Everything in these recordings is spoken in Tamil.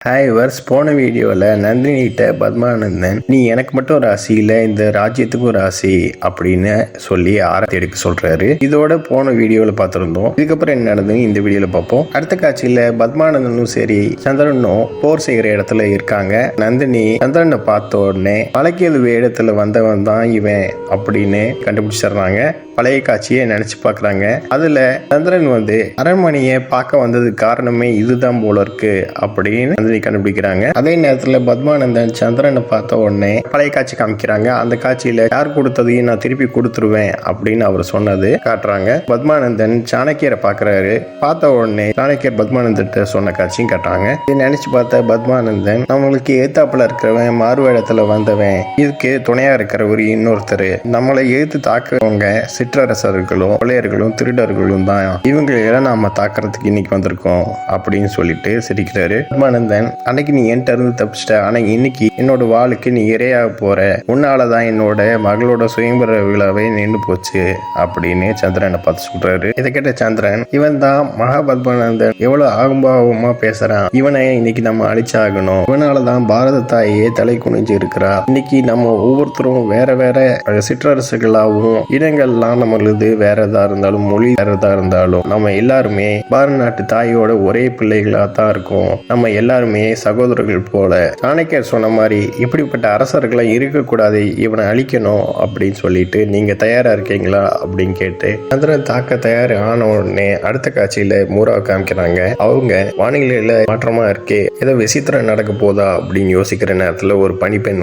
ஹாய் வர்ஸ், போன வீடியோவில் நந்தினிகிட்ட பத்மானந்தன் நீ எனக்கு மட்டும் ராசி இல்லை இந்த ராஜ்யத்துக்கும் ராசி அப்படின்னு சொல்லி ஆரத்தி எடுக்க சொல்றாரு. இதோட போன வீடியோவில் பார்த்துருந்தோம். இதுக்கப்புறம் என்ன நடந்ததுன்னு இந்த வீடியோவில் பார்ப்போம். அடுத்த காட்சியில் பத்மானந்தனும் சரி சந்திரனும் போர் செய்கிற இடத்துல இருக்காங்க. நந்தினி சந்திரனை பார்த்த உடனே பழக்கியது வேடத்தில் வந்தவன் தான் இவன் அப்படின்னு கண்டுபிடிச்சிடுறாங்க. பழைய காட்சியை நினைச்சு பார்க்குறாங்க. அதில் சந்திரன் அரண்மனையை பார்க்க வந்ததுக்கு காரணமே இதுதான் போல இருக்கு அப்படின்னு நந்தினி கண்டுபிடிக்கிறாங்க. அதே நேரத்தில் பத்மானந்தன் சந்திரனை பார்த்த உடனே பழைய காட்சி காமிக்கிறாங்க. அந்த காட்சியில யார் கொடுத்ததையும் நான் திருப்பி கொடுத்துருவேன் அப்படின்னு அவர் சொன்னது காட்டுறாங்க. பத்மானந்தன் சாணக்கியரை பார்க்கறாரு. பார்த்த உடனே சாணக்கியர் பத்மானந்திட்ட சொன்ன காட்சியும் காட்டுறாங்க. இதை நினைச்சு பார்த்த பத்மானந்தன் நம்மளுக்கு ஏத்தாப்புல இருக்கிறவன் மாறுவேடத்துல வந்தவன், இதுக்கு துணையா இருக்கிறவர் இன்னொருத்தர், நம்மளை எதிர்த்து தாக்குறவங்க சிற்றரசர்களும் கொள்ளையர்களும் திருடர்களும் தான், இவங்களெல்லாம் நாம தாக்குறதுக்கு இன்னைக்கு வந்திருக்கோம் அப்படின்னு சொல்லிட்டு சிரிக்கிறாரு. பத்மானந்தன், அன்னைக்கு நீ என்கிட்ட இருந்து தப்பிச்சிட்ட, ஆனா இன்னைக்கு என்னோட வாளுக்கு நீ இரையாக போற, உன்னாலதான் என்னோட மகளோட சுயம்பர விழாவே நின்று போச்சு அப்படின்னு சந்திரனை பார்த்து சொல்றாரு. இதை கேட்ட சந்திரன், இவன் தான் மகாபத்மானந்தன், எவ்வளவு ஆகும்பாவமா பேசுறான், இவனை இன்னைக்கு நம்ம அழிச்சாகணும், இவனாலதான் பாரத தாயே தலை குனிஞ்சு இருக்கிறா, இன்னைக்கு நம்ம ஒவ்வொருத்தரும் வேற வேற சிற்றரசுகளாகவும் இடங்கள்லாம் நம்மளுது வேற எதா இருந்தாலும் மொழி வேற எதா இருந்தாலும் நம்ம எல்லாருமே பாரத நாட்டு தாயோட ஒரே பிள்ளைகளா தான் இருக்கும், நம்ம எல்லாருமே சகோதரர்கள் போல. சாணக்கியர் சொன்ன மாதிரி இப்படிப்பட்ட அரசர்களை இருக்கக்கூடாது, இவனை அழிக்கணும் அப்படின்னு சொல்லிட்டு நீங்க தயாரா இருக்கீங்களா அப்படின்னு கேட்டு சந்திரன் தாக்க தயார் ஆன உடனே அடுத்த காட்சியில மூராவை காமிக்கிறாங்க. அவங்க வானிலையில மாற்றமா இருக்கே, ஏதோ விசித்திரம் நடக்க போதா அப்படின்னு யோசிக்கிற நேரத்துல ஒரு பணிப்பெண்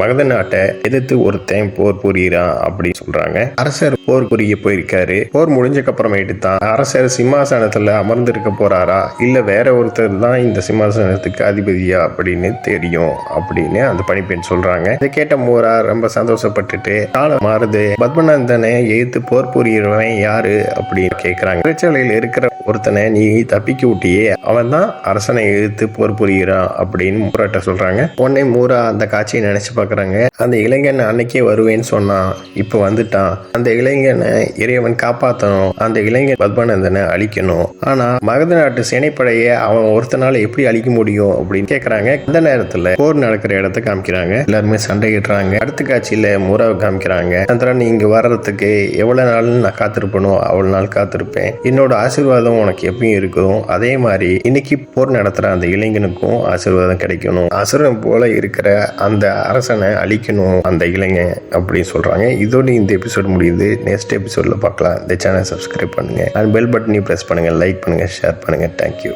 மகத நாட்டை எதிர்த்து ஒருத்தன் போர் புரியிறான் அப்படின்னு சொல்றாங்க. அரசர் போர் புரிய போயிருக்காரு. போர் முடிஞ்சக்கு அப்புறமேட்டு தான் அரசர் சிம்மாசனத்துல அமர்ந்திருக்க போறாரா இல்ல வேற ஒருத்தர் தான் இந்த சிம்மாசனத்துக்கு அதிபதியா அப்படின்னு தெரியும் அப்படின்னு அந்த பணிப்பெண் சொல்றாங்க. இதை கேட்ட மூரா ரொம்ப சந்தோஷப்பட்டுட்டு காலம் மாறுது, பத்மநந்தனை எதிர்த்து போர் புரியறவன் யாரு அப்படின்னு கேட்கிறாங்க. பிரச்சனையில் இருக்கிற ஒருத்தனை நீ தப்பிக்க விட்டியே, அவன் தான் அரசனை எதிர்த்து போர் புரிகிறான் அப்படின்னு மூராட்ட சொல்றாங்க. உடனே மூரா அந்த காட்சியை நினைச்சு பாக்குறாங்க. அந்த இளைஞன் அன்னைக்கே வருவேன்னு சொன்னான், இப்ப வந்துட்டான், அந்த இளைஞனை இறைவன் காப்பாற்றணும், அந்த இளைஞன் பத்மநந்தனை அழிக்கணும், ஆனா மகத நாட்டு சேனைப்படையை அவன் ஒருத்தனால எப்படி அழிக்க முடியும் அப்படின்னு கேட்கறாங்க. அந்த நேரத்துல போர் நடக்கிற இடத்த காமிக்கிறாங்க. எல்லாருமே சண்டையிடுறாங்க. அடுத்த காட்சியில மூராவை காமிக்கிறாங்க. சந்திரன் இங்க வர்றதுக்கு எவ்வளவு நாள் நான் காத்திருப்பனோ அவ்வளவு நாள் காத்திருப்பேன், என்னோட ஆசீர்வாதம் உனக்கு எப்பயும் இருக்கும், அதே மாதிரி இன்னைக்கு போர் நடத்துற அந்த இளைஞனுக்கும் ஆசீர்வாதம் கிடைக்கணும், அசுரன் போல இருக்கிற அந்த அரசனை அழிக்கணும் அந்த இளைஞன் அப்படின்னு சொல்றாங்க. இதோட இந்த எபிசோட் முடியுது. நெக்ஸ்ட் எபிசோட்ல பார்க்கலாம். இந்த சேனல் சப்ஸ்கிரைப் பண்ணுங்க, அந்த பெல் பட்டனையும் பிரஸ் பண்ணுங்க, லைக் பண்ணுங்க, ஷேர் பண்ணுங்க. தேங்க்யூ.